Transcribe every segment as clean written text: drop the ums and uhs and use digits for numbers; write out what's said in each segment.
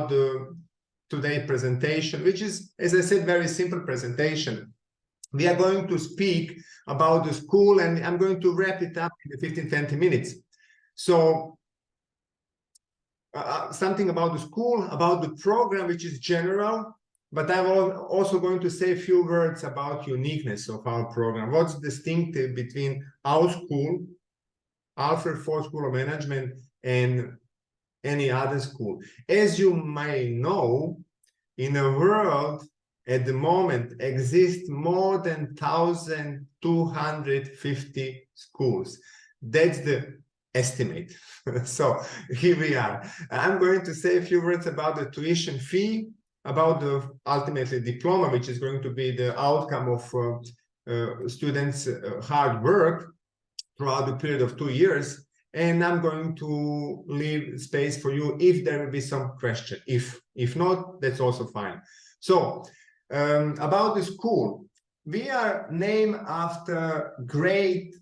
about the today presentation, which is, as I said, very simple presentation. We are going to speak about the school, and I'm going to wrap it up in the 15-20 minutes. So something about the school, about the program, which is general, but I'm also going to say a few words about uniqueness of our program. What's distinctive between our school, Alfred Ford School of Management, and any other school. As you may know, in the world at the moment exist more than 1,250 schools. That's the estimate. So here we are. I'm going to say a few words about the tuition fee, about the ultimately diploma, which is going to be the outcome of students' hard work throughout the period of 2 years. And I'm going to leave space for you if there will be some question. If not, that's also fine. So about the school, we are named after great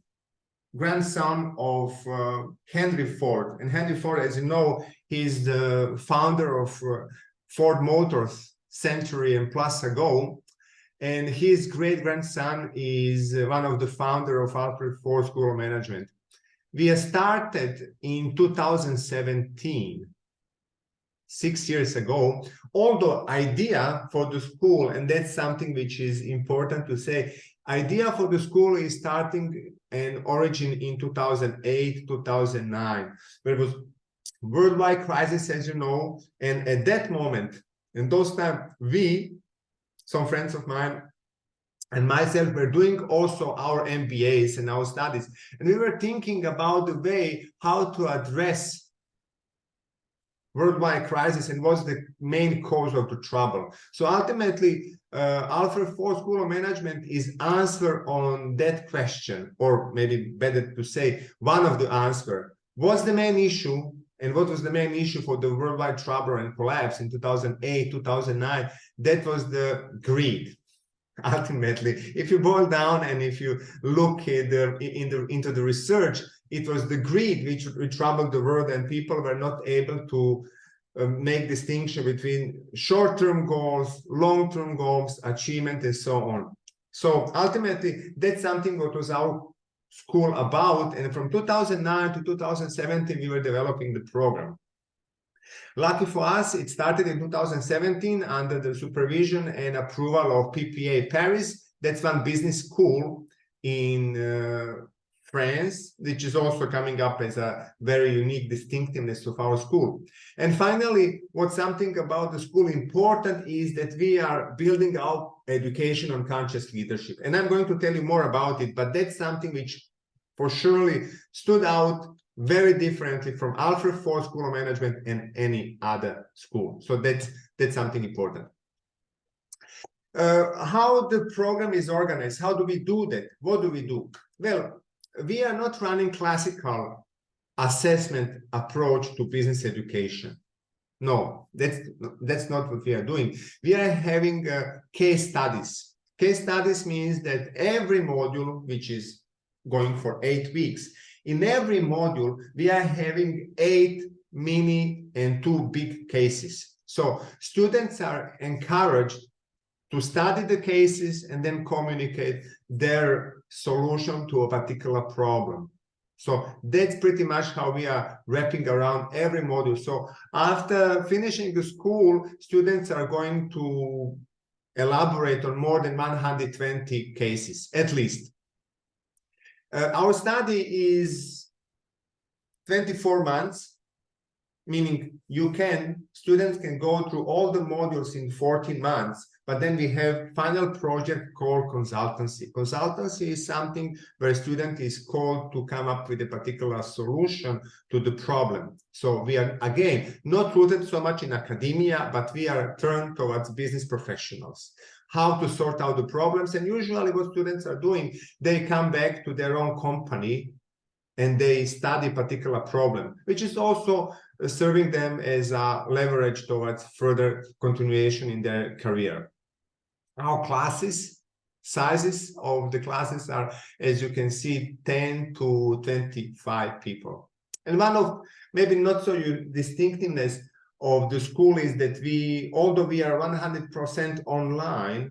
grandson of Henry Ford. And Henry Ford, as you know, he's the founder of Ford Motors century and plus ago. And his great-grandson is one of the founder of Alfred Ford School of Management. We started in 2017, 6 years ago. Although idea for the school, and that's something which is important to say, idea for the school is starting an origin in 2008, 2009. There was worldwide crisis, as you know, and at that moment, in those times, some friends of mine and myself were doing also our MBAs and our studies, and we were thinking about the way how to address worldwide crisis and what's the main cause of the trouble. So ultimately, Alfred Ford School of Management is answer on that question, or maybe better to say, one of the answer. What's the main issue, and what was the main issue for the worldwide trouble and collapse in 2008, 2009? That was the greed. Ultimately, if you boil down and if you look at into the research, it was the greed which troubled the world, and people were not able to make distinction between short-term goals, long-term goals, achievement, and so on. So ultimately, that's something what was our school about, and from 2009 to 2017, we were developing the program. Lucky for us, it started in 2017 under the supervision and approval of PPA Paris. That's one business school in France, which is also coming up as a very unique distinctiveness of our school. And finally, what's something about the school important is that we are building out education on conscious leadership. And I'm going to tell you more about it, but that's something which for surely stood out very differently from Alfred Ford School of Management and any other school. So that's something important. How the program is organized, how do we do that? What do we do? Well, we are not running classical assessment approach to business education. No, that's not what we are doing. We are having case studies. Case studies means that every module, which is going for 8 weeks, in every module, we are having 8 mini and 2 big cases. So students are encouraged to study the cases and then communicate their solution to a particular problem. So that's pretty much how we are wrapping around every module. So after finishing the school, students are going to elaborate on more than 120 cases, at least. Our study is 24 months, meaning students can go through all the modules in 14 months, but then we have final project called consultancy. Consultancy is something where a student is called to come up with a particular solution to the problem. So we are, again, not rooted so much in academia, but we are turned towards business professionals. How to sort out the problems. And usually what students are doing, they come back to their own company and they study a particular problem, which is also serving them as a leverage towards further continuation in their career. Our classes, sizes of the classes are, as you can see, 10 to 25 people. And one of maybe not so distinctiveness of the school is that although we are 100% online,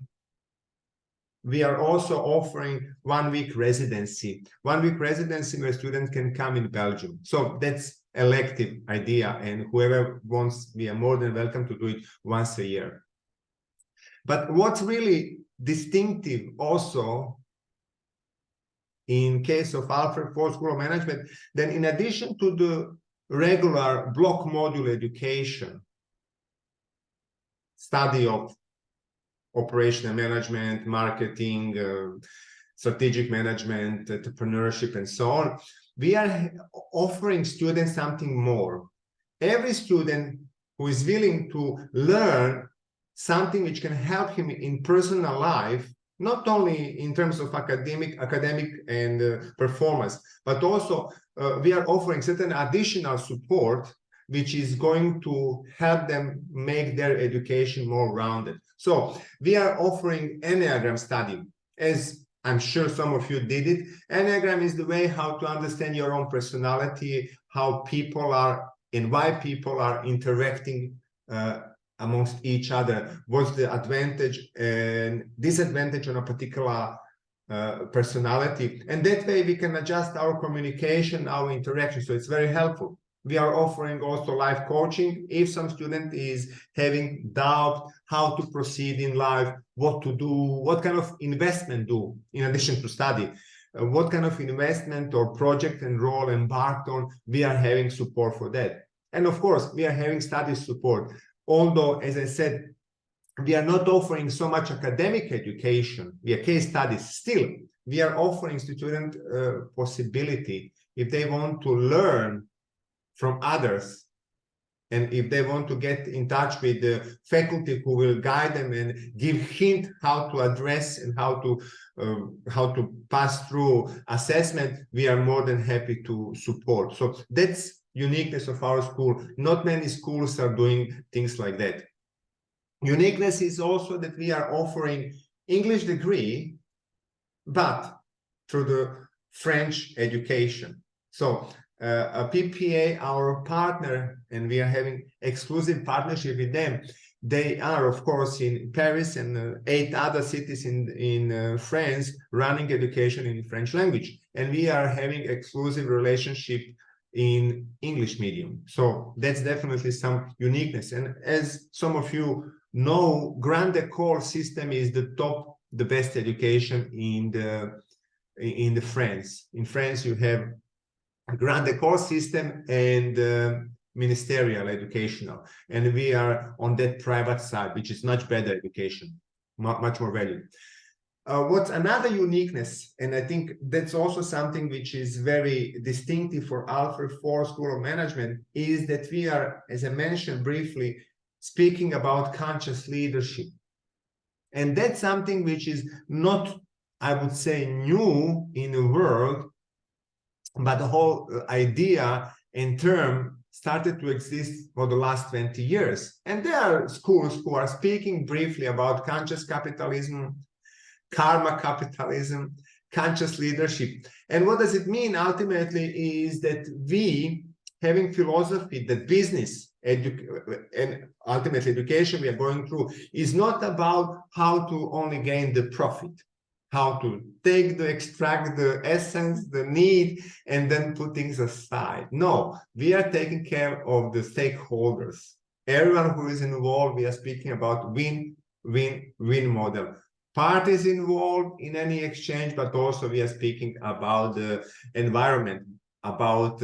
we are also offering 1 week residency. 1 week residency where students can come in Belgium. So that's elective idea, and whoever wants, we are more than welcome to do it once a year. But what's really distinctive also in case of Alfred Ford School of Management, then in addition to the regular block module education, study of operational management, marketing, strategic management, entrepreneurship, and so on, we are offering students something more. Every student who is willing to learn something which can help him in personal life, not only in terms of academic and performance, but also we are offering certain additional support which is going to help them make their education more rounded. So we are offering Enneagram study. As I'm sure some of you did it, Enneagram is the way how to understand your own personality, how people are and why people are interacting amongst each other. What's the advantage and disadvantage on a particular personality, and that way we can adjust our communication, our interaction. So it's very helpful. We are offering also life coaching. If some student is having doubt how to proceed in life, what to do, what kind of investment do in addition to study, what kind of investment or project and role embarked on, we are having support for that. And of course, we are having study support. Although, as I said, we are not offering so much academic education, we are case studies. Still, we are offering student possibility if they want to learn from others, and if they want to get in touch with the faculty who will guide them and give hint how to address and how to pass through assessment, we are more than happy to support. So that's uniqueness of our school. Not many schools are doing things like that. Uniqueness is also that we are offering English degree, but through the French education. So a PPA, our partner, and we are having exclusive partnership with them. They are, of course, in Paris and 8 other cities in France, running education in French language. And we are having exclusive relationship in English medium. So that's definitely some uniqueness. And as some of you know, Grande École system is the best education in the France. In France, you have a Grande École system and ministerial educational, and we are on that private side, which is much better education, much more value. What's another uniqueness, and I think that's also something which is very distinctive for Alfred Ford School of Management, is that we are, as I mentioned briefly, speaking about conscious leadership. And that's something which is not, I would say, new in the world, but the whole idea and term started to exist for the last 20 years. And there are schools who are speaking briefly about conscious capitalism, karma capitalism, conscious leadership. And what does it mean ultimately is that we, having philosophy that business and ultimately education we are going through is not about how to only gain the profit, how to extract the essence, the need, and then put things aside. No, we are taking care of the stakeholders. Everyone who is involved, we are speaking about win-win model. Parties involved in any exchange, but also we are speaking about the environment, about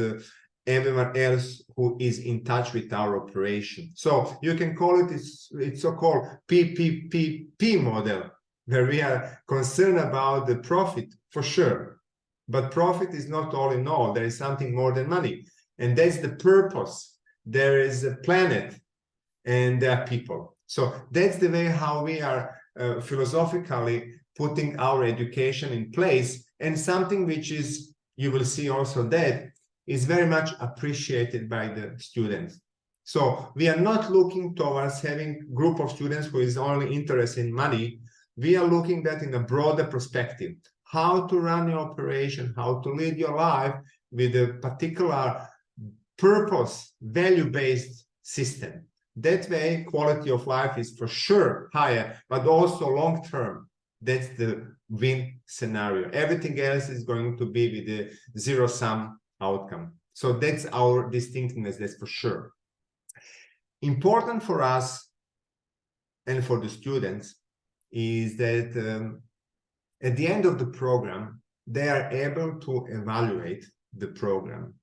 everyone else who is in touch with our operation. So you can call it, it's so-called PPPP model, where we are concerned about the profit, for sure. But profit is not all in all. There is something more than money. And that's the purpose. There is a planet and there are people. So that's the way how we are philosophically putting our education in place, and something which is, you will see also that, is very much appreciated by the students. So we are not looking towards having a group of students who is only interested in money. We are looking at in a broader perspective, how to run your operation, how to lead your life with a particular purpose, value-based system. That way, quality of life is for sure higher, but also long-term. That's the win scenario. Everything else is going to be with a zero-sum outcome. So that's our distinctiveness, that's for sure. Important for us and for the students is that at the end of the program, they are able to evaluate the program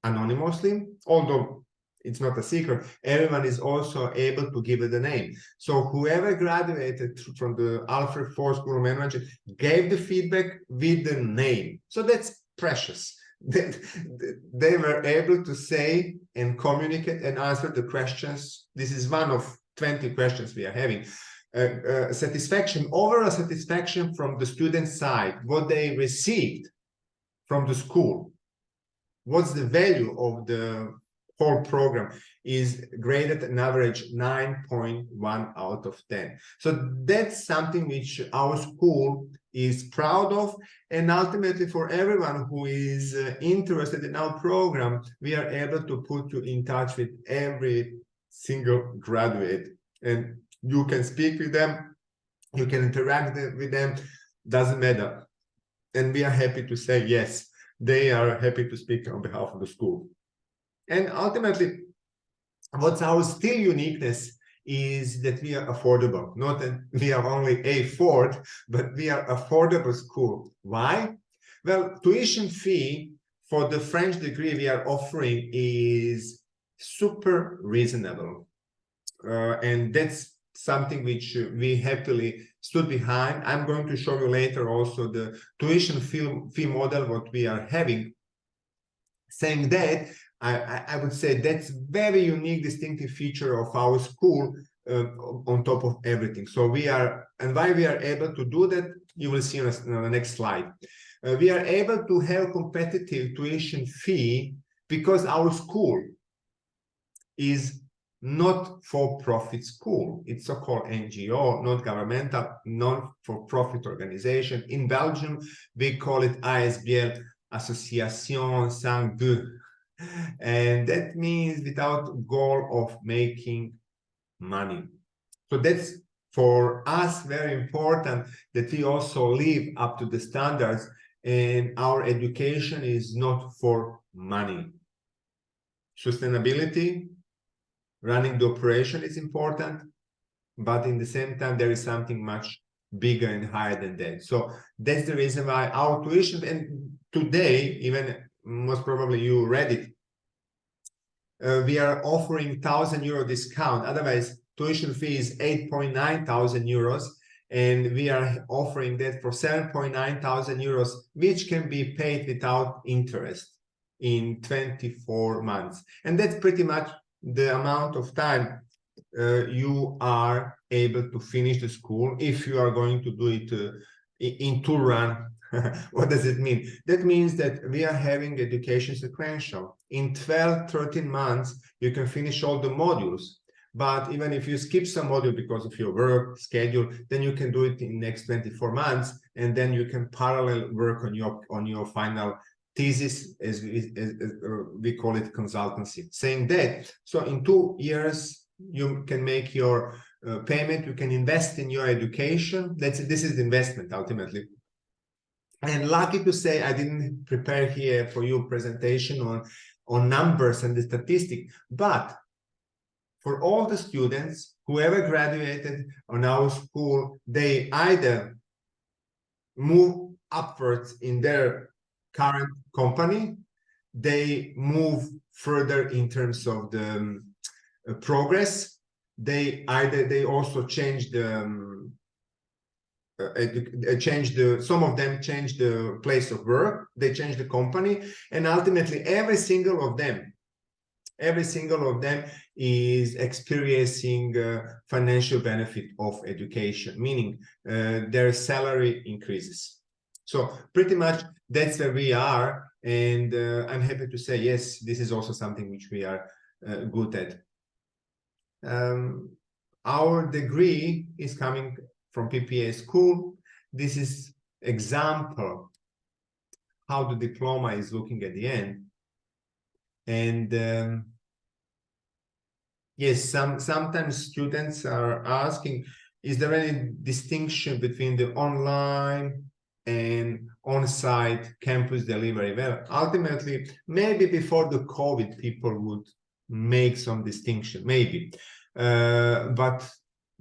anonymously, although it's not a secret. Everyone is also able to give it a name. So whoever graduated from the Alfred Ford School of Management gave the feedback with the name. So that's precious. They were able to say and communicate and answer the questions. This is one of 20 questions we are having. Satisfaction, overall satisfaction from the student side, what they received from the school, what's the value of the whole program, is graded an average 9.1 out of 10. So that's something which our school is proud of, and ultimately for everyone who is interested in our program, we are able to put you in touch with every single graduate, and you can speak with them, you can interact with them, doesn't matter. And we are happy to say yes, they are happy to speak on behalf of the school. And ultimately, what's our still uniqueness is that we are affordable. Not that we are only afford, but we are affordable school. Why? Well, tuition fee for the French degree we are offering is super reasonable. And that's something which we happily stood behind. I'm going to show you later also the tuition fee model, what we are having. Saying that, I would say that's very unique, distinctive feature of our school on top of everything. So we are, and why we are able to do that, you will see on the next slide. We are able to have competitive tuition fee because our school is not for-profit school. It's so-called NGO, not governmental, non-for-profit organization. In Belgium, we call it ASBL, Association Sans But. And that means without goal of making money. So that's for us very important that we also live up to the standards, and our education is not for money. Sustainability, running the operation is important, but in the same time, there is something much bigger and higher than that. So that's the reason why our tuition, and today, even most probably you read it, we are offering €1,000 discount. Otherwise, tuition fee is 8.9 thousand euros, and we are offering that for 7.9 thousand euros, which can be paid without interest in 24 months. And that's pretty much the amount of time you are able to finish the school if you are going to do it in two run. What does it mean? That means that we are having education sequential. In 12, 13 months, you can finish all the modules. But even if you skip some module because of your work schedule, then you can do it in next 24 months, and then you can parallel work on your final thesis, as we call it, consultancy. Saying that, so in 2 years, you can make your payment, you can invest in your education. This is the investment ultimately. And lucky to say, I didn't prepare here for you presentation on numbers and the statistic, but for all the students, whoever graduated on our school, they either move upwards in their current company, they move further in terms of the progress, they also change some of them change the place of work, they change the company, and ultimately every single of them is experiencing financial benefit of education, meaning their salary increases. So pretty much that's where we are, and I'm happy to say, yes, this is also something which we are good at. Our degree is coming from PPA school. This is example how the diploma is looking at the end. And Yes, sometimes students are asking, is there any distinction between the online and on-site campus delivery? Well, ultimately, maybe before the COVID, people would make some distinction, maybe. But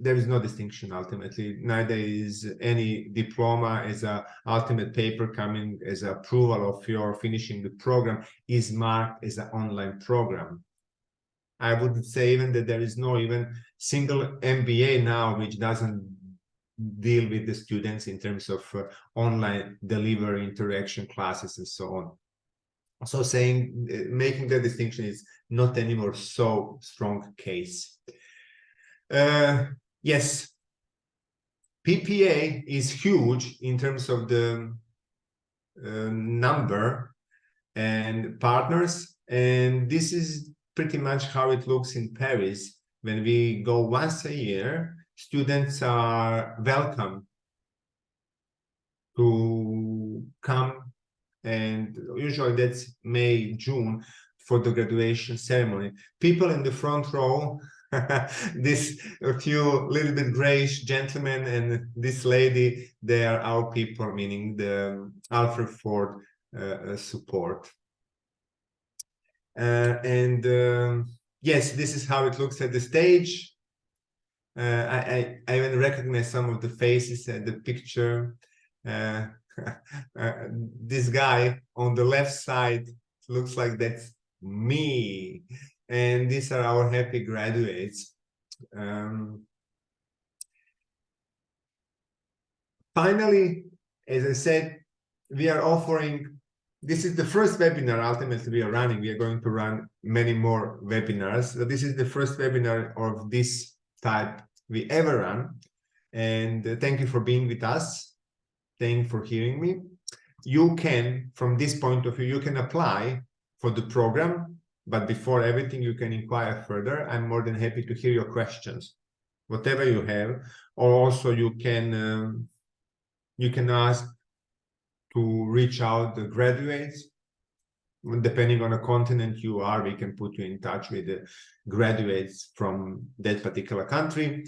there is no distinction ultimately. Neither is any diploma as a ultimate paper coming as approval of your finishing the program is marked as an online program. I would say even that there is no even single MBA now which doesn't deal with the students in terms of online delivery, interaction classes, and so on. So saying, making the distinction is not anymore so strong case. Yes, PPA is huge in terms of the number and partners, and this is pretty much how it looks in Paris. When we go once a year, students are welcome to come, and usually that's May, June for the graduation ceremony. People in the front row, this a few little bit grayish gentlemen and this lady, they are our people, meaning the Alfred Ford support. Yes, this is how it looks at the stage. I even recognize some of the faces at the picture. This guy on the left side looks like that's me. And these are our happy graduates. Finally, as I said, we are offering, this is the first webinar ultimately we are running. We are going to run many more webinars. So this is the first webinar of this type we ever run. And thank you for being with us. Thank you for hearing me. You can, from this point of view, you can apply for the program, but before everything, you can inquire further. I'm more than happy to hear your questions, whatever you have, or also you can ask to reach out the graduates. Depending on the continent you are, we can put you in touch with the graduates from that particular country.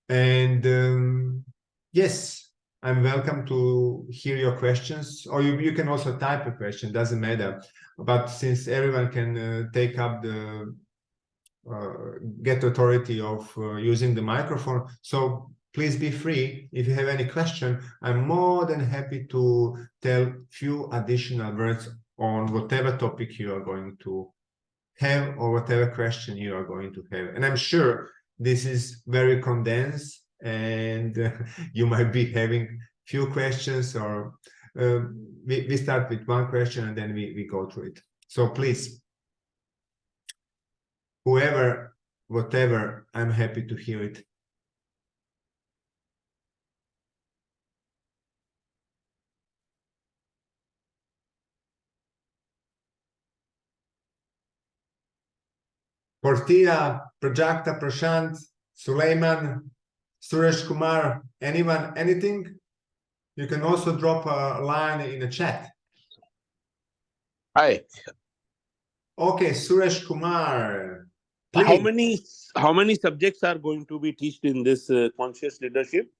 And yes, I'm welcome to hear your questions, or you can also type a question, doesn't matter. But since everyone can take up the get authority of using the microphone, so please be free. If you have any question, I'm more than happy to tell few additional words on whatever topic you are going to have or whatever question you are going to have. And I'm sure this is very condensed and you might be having few questions, or we start with one question and then we go through it. So please, whoever, whatever, I'm happy to hear it. Portia, Prajakta, Prashant, Suleiman, Suresh Kumar, anyone, anything? You can also drop a line in the chat. Hi. Okay, Suresh Kumar, please. How many subjects are going to be taught in this conscious leadership?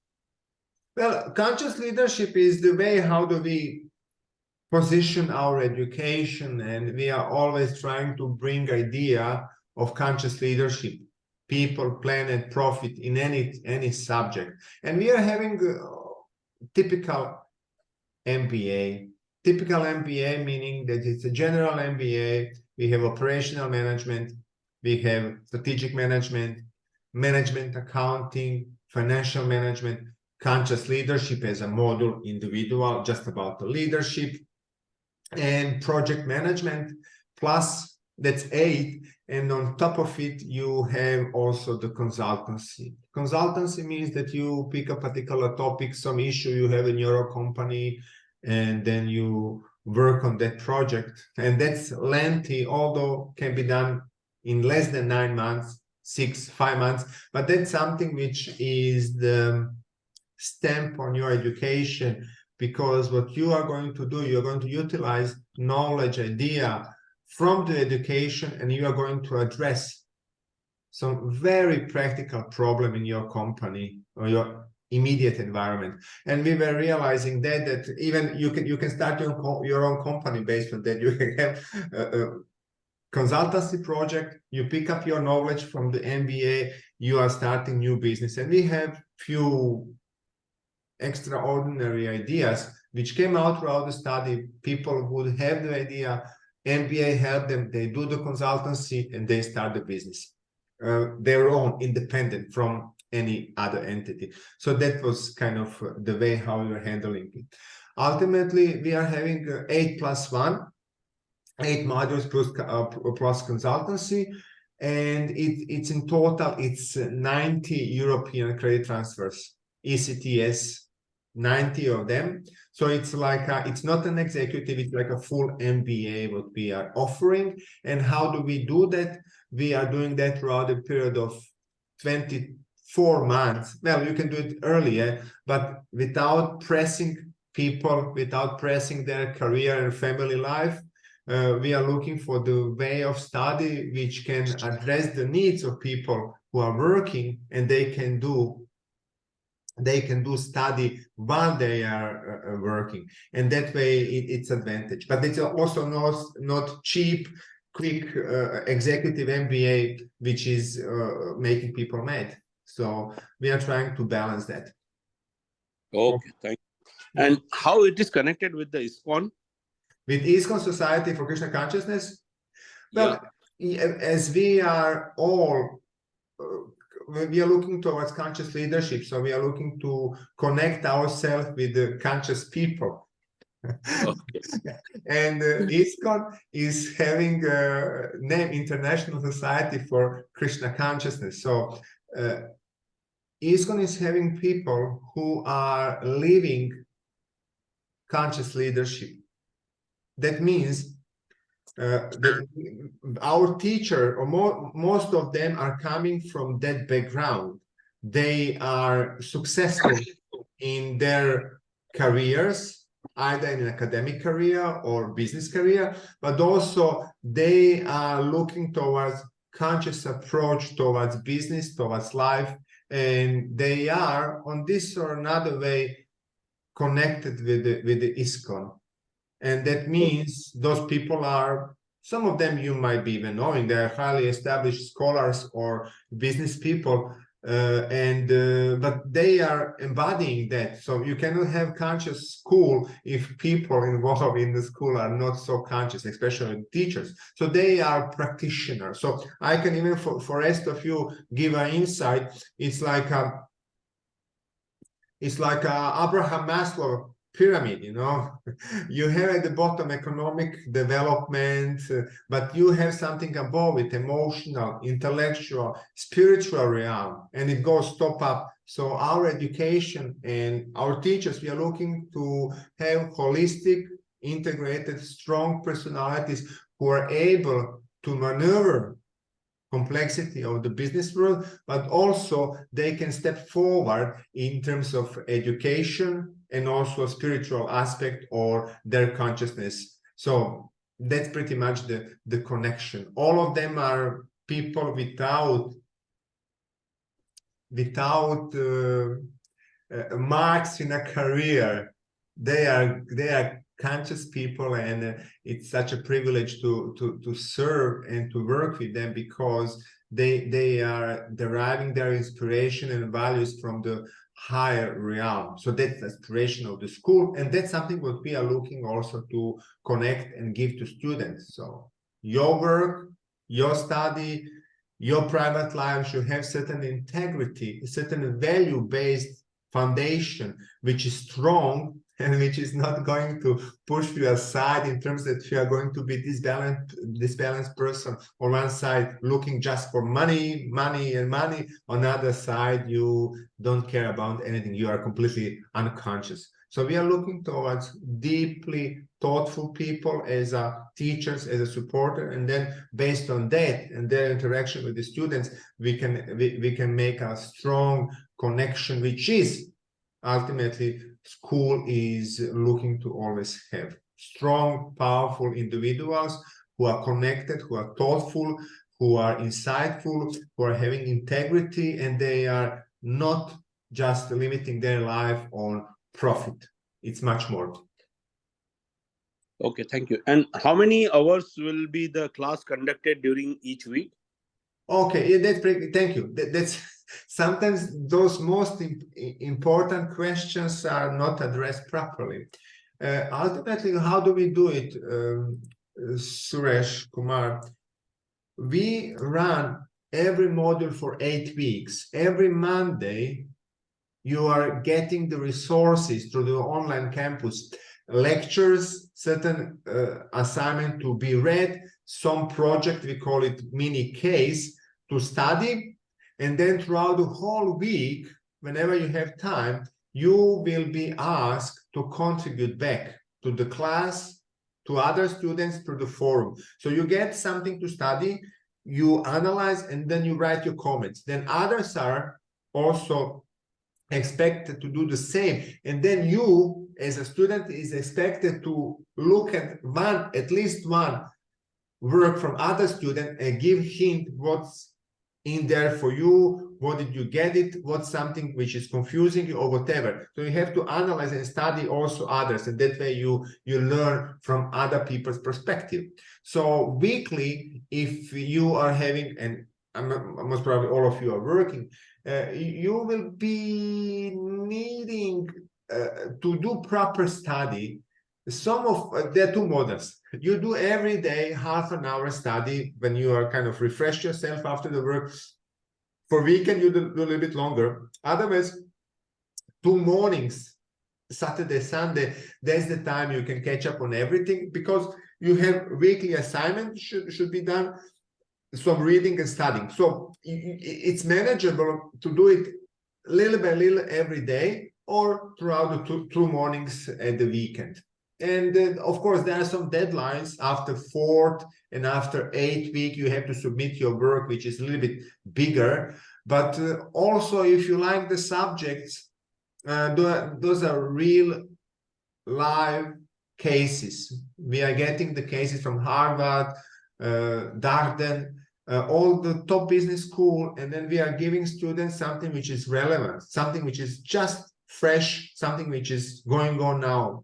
Well, conscious leadership is the way how do we position our education, and we are always trying to bring idea of conscious leadership, people, planet, profit in any subject. And we are having typical MBA. Typical MBA meaning that it's a general MBA. We have operational management, we have strategic management, management accounting, financial management, conscious leadership as a module, individual, just about the leadership, and project management, plus that's 8. And on top of it, you have also the consultancy. Consultancy means that you pick a particular topic, some issue you have in your company, and then you work on that project. And that's lengthy, although can be done in less than 9 months, 5 months. But that's something which is the stamp on your education, because what you are going to do, you're going to utilize knowledge, idea from the education, and you are going to address some very practical problem in your company or your immediate environment. And we were realizing that even you can start your own company based on that. You can have a consultancy project, you pick up your knowledge from the MBA, you are starting new business. And we have few extraordinary ideas which came out throughout the study. People would have the idea, MBA help them, they do the consultancy, and they start the business. Their own, independent from any other entity. So that was kind of the way how we were handling it. Ultimately, we are having 8+1, 8 modules plus consultancy, and it's in total, it's 90 European credit transfers, ECTS, 90 of them. So it's like it's not an executive, it's like a full MBA what we are offering. And how do we do that? We are doing that throughout a period of 24 months. Well, you can do it earlier, but without pressing people, without pressing their career and family life. We are looking for the way of study which can address the needs of people who are working, and they can do study while they are working, and that way it's advantage. But it's also not cheap, quick executive MBA which is making people mad. So we are trying to balance that. Okay, thank you. And how it is connected with the ISKCON? With ISKCON Society for Krishna Consciousness? Well, as we are all, we are looking towards conscious leadership. So we are looking to connect ourselves with the conscious people. Okay. And ISKCON is having a name, International Society for Krishna Consciousness. So ISKCON is having people who are living conscious leadership. That means our teacher, or most of them, are coming from that background. They are successful in their careers, either in an academic career or business career, but also they are looking towards conscious approach towards business, towards life, and they are on this or another way connected with the ISKCON. And that means those people are, some of them you might be even knowing, they're highly established scholars or business people, but they are embodying that. So you cannot have conscious school if people involved in the school are not so conscious, especially teachers. So they are practitioners. So I can even, for rest of you, give an insight. It's like Abraham Maslow pyramid, you know. You have at the bottom economic development, but you have something above it, emotional, intellectual, spiritual realm, and it goes top up. So our education and our teachers, we are looking to have holistic, integrated, strong personalities who are able to maneuver complexity of the business world, but also they can step forward in terms of education and also a spiritual aspect or their consciousness. So that's pretty much the connection. All of them are people without marks in a career. They are conscious people, and it's such a privilege to serve and to work with them, because they are deriving their inspiration and values from the higher realm. So that's the aspiration of the school, and that's something what we are looking also to connect and give to students. So your work, your study, your private life should have certain integrity, certain value-based foundation, which is strong and which is not going to push you aside in terms that you are going to be disbalanced person. On one side, looking just for money, and money. On the other side, you don't care about anything. You are completely unconscious. So we are looking towards deeply thoughtful people as teachers, as a supporter, and then based on that and their interaction with the students, we can make a strong connection, which is ultimately school is looking to always have strong, powerful individuals who are connected, who are thoughtful, who are insightful, who are having integrity, and they are not just limiting their life on profit. It's much more. Okay, thank you. And how many hours will be the class conducted during each week? Okay, yeah, that's pretty, thank you. That's sometimes those most important questions are not addressed properly. Ultimately, how do we do it, Suresh Kumar? We run every module for 8 weeks. Every Monday, you are getting the resources through the online campus, lectures, certain assignment to be read, some project, we call it mini case, to study. And then throughout the whole week, whenever you have time, you will be asked to contribute back to the class, to other students, to the forum. So you get something to study, you analyze, and then you write your comments. Then others are also expected to do the same, and then you as a student is expected to look at at least one work from other student and give hint what's in there for you, what did you get it, what's something which is confusing you or whatever. So you have to analyze and study also others, and that way you learn from other people's perspective. So weekly, if you are having, and most probably all of you are working, you will be needing to do proper study. Some of there are two models. You do every day half an hour study when you are kind of refresh yourself after the work. For weekend, you do a little bit longer. Otherwise, 2 mornings, Saturday, Sunday, that's the time you can catch up on everything, because you have weekly assignment should be done, some reading and studying. So it's manageable to do it little by little every day or throughout the two mornings at the weekend. And of course, there are some deadlines after 4th and after 8th week, you have to submit your work, which is a little bit bigger. But also, if you like the subjects, those are real live cases. We are getting the cases from Harvard, Darden, all the top business school, and then we are giving students something which is relevant, something which is just fresh, something which is going on now.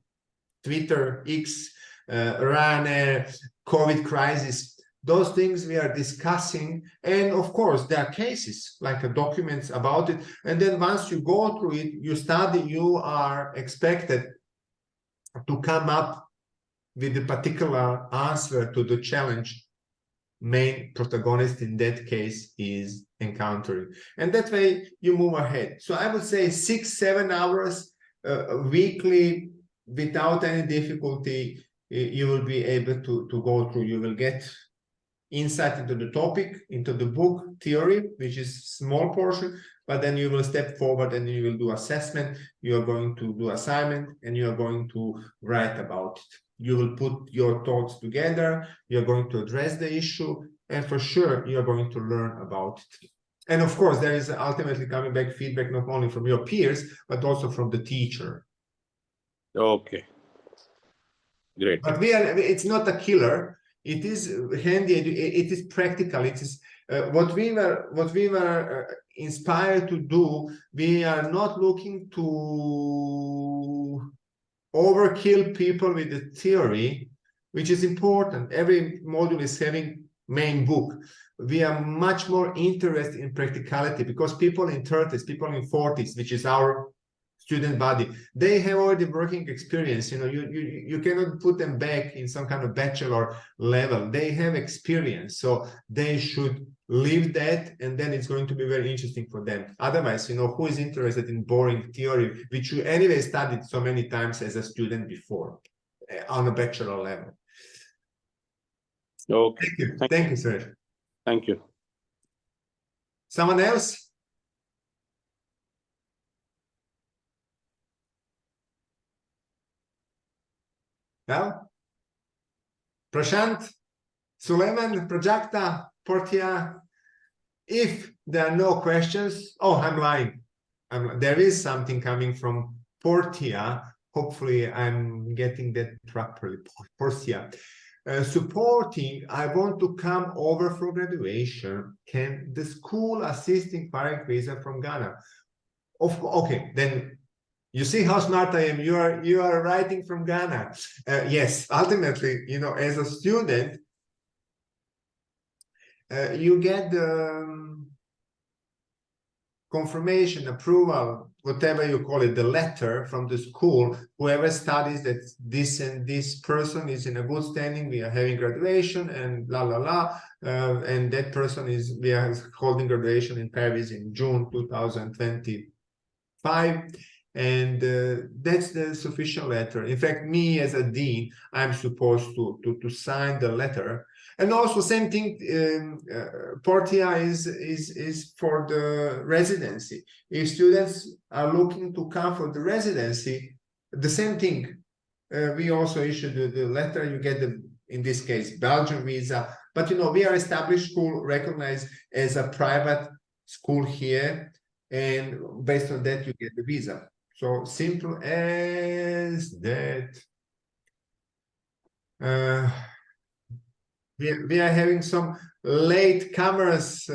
Twitter, X, Ryanair, COVID crisis, those things we are discussing. And of course, there are cases like documents about it. And then once you go through it, you study, you are expected to come up with a particular answer to the challenge main protagonist in that case is encountering. And that way you move ahead. So I would say 6-7 hours weekly, without any difficulty, you will be able to go through. You will get insight into the topic, into the book theory, which is small portion, but then you will step forward and you will do assessment, you are going to do assignment, and you are going to write about it. You will put your thoughts together, you're going to address the issue, and for sure, you're going to learn about it. And of course, there is ultimately coming back feedback not only from your peers, but also from the teacher. Okay. Great. But it's not a killer. It is handy. It is practical. It is what we were inspired to do. We are not looking to overkill people with the theory, which is important. Every module is having main book. We are much more interested in practicality, because people in 30s, people in 40s, which is our student body, they have already working experience. You cannot put them back in some kind of bachelor level. They have experience, so they should live that, and then it's going to be very interesting for them. Otherwise, who is interested in boring theory, which you anyway studied so many times as a student before on a bachelor level? Okay. Thank you, sir. Thank you. Someone else? No? Prashant, Suleiman, Prajakta, Portia. If there are no questions, I'm lying. There is something coming from Portia. Hopefully, I'm getting that properly. Portia. supporting, I want to come over for graduation. Can the school assist in acquiring visa from Ghana? Okay, then you see how smart I am. You are writing from Ghana. Yes, ultimately, as a student, you get the confirmation, approval, whatever you call it, the letter from the school, whoever studies that this and this person is in a good standing, we are having graduation and blah, blah, blah. And that person we are holding graduation in Paris in June 2025. And that's the sufficient letter. In fact, me as a dean, I'm supposed to sign the letter. And also, same thing, Portia is for the residency. If students are looking to come for the residency, the same thing. We also issue the letter. You get in this case, Belgian visa. But we are established school, recognized as a private school here, and based on that, you get the visa. So simple as that. We are having some late comers.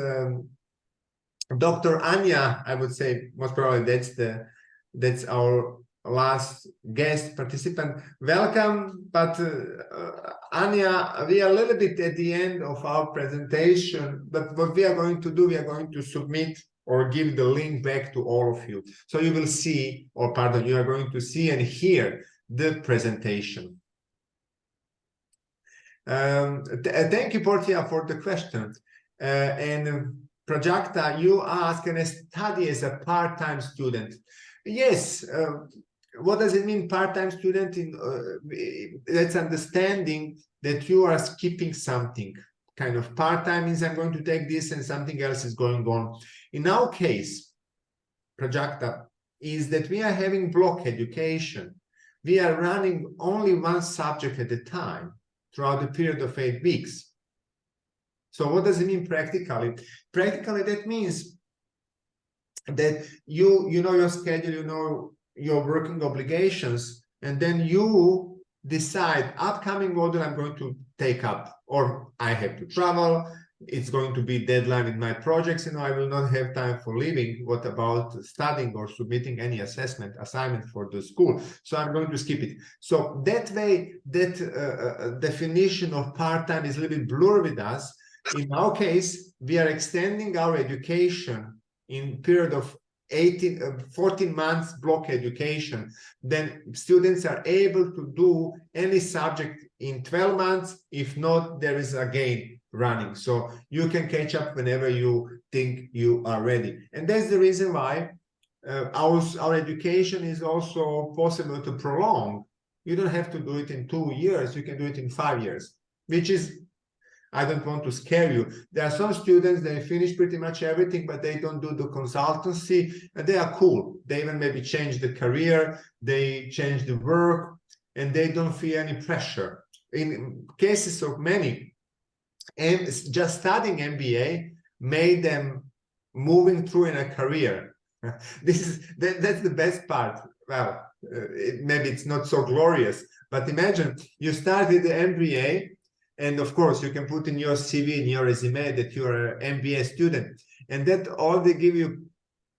Dr. Anya, I would say, most probably that's our last guest participant. Welcome, but Anya, we are a little bit at the end of our presentation, but what we are going to do, we are going to submit or give the link back to all of you. So you will see, or pardon, you are going to see and hear the presentation. Thank you, Portia, for the question. And Prajakta, you ask, can I study as a part-time student? Yes. What does it mean, part-time student? That's understanding that you are skipping something. Kind of part-time means I'm going to take this and something else is going on. In our case, Prajakta, is that we are having block education. We are running only one subject at a time throughout the period of 8 weeks. So what does it mean practically? Practically, that means that you know your schedule, you know your working obligations, and then you decide upcoming module I'm going to take up, or I have to travel, it's going to be deadline in my projects, I will not have time for leaving. What about studying or submitting any assignment for the school? So I'm going to skip it. So that way, that definition of part-time is a little bit blurred with us. In our case, we are extending our education in period of 14 months block education. Then students are able to do any subject in 12 months. If not, there is again running. So you can catch up whenever you think you are ready. And that's the reason why our education is also possible to prolong. You don't have to do it in 2 years. You can do it in 5 years, which is, I don't want to scare you. There are some students, they finish pretty much everything, but they don't do the consultancy, and they are cool. They even maybe change the career, they change the work, and they don't feel any pressure. In cases of many, and just studying MBA made them moving through in a career. That's the best part. Well, maybe it's not so glorious, but imagine you started the MBA, and of course you can put in your CV, in your resume, that you're an MBA student, and that all they give you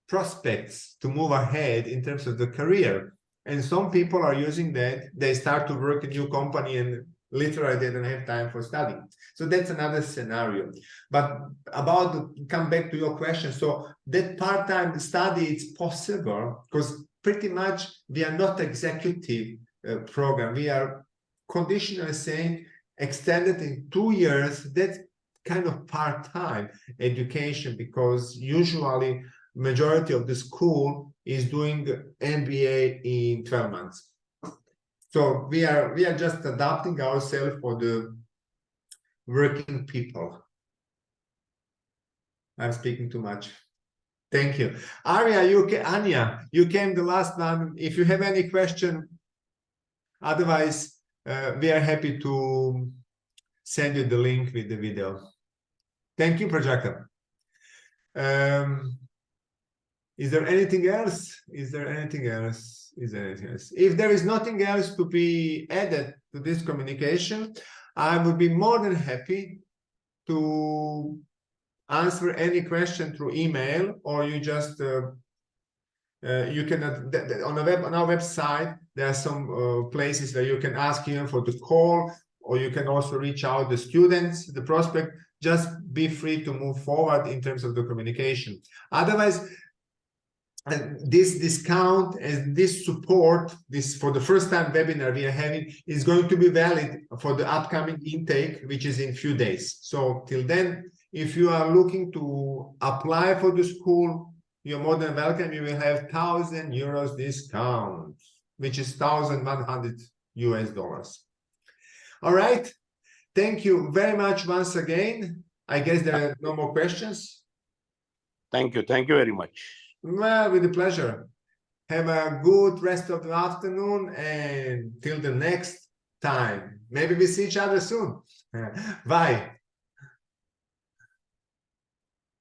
prospects to move ahead in terms of the career. And some people are using that. They start to work in a new company and literally they don't have time for studying. So that's another scenario. But come back to your question. So that part-time study, it's possible because pretty much we are not executive program. We are conditionally saying extended in 2 years. That's kind of part-time education, because usually majority of the school is doing MBA in 12 months. So we are just adapting ourselves for the working people. I'm speaking too much. Thank you. Anya, you came the last one. If you have any question, otherwise, we are happy to send you the link with the video. Thank you, Prajakta. Is there anything else? Is there anything else? Is there anything else? If there is nothing else to be added to this communication, I would be more than happy to answer any question through email, or you just you can on our website there are some places where you can ask him for the call, or you can also reach out the students, the prospect. Just be free to move forward in terms of the communication. Otherwise, this discount and this support, this for the first time webinar we are having, is going to be valid for the upcoming intake, which is in few days. So till then, if you are looking to apply for the school, you're more than welcome. You will have €1,000 discount, which is $1,100. All right. Thank you very much once again. I guess there are no more questions. Thank you. Thank you very much. Well, with a pleasure. Have a good rest of the afternoon, and till the next time. Maybe we see each other soon. Bye.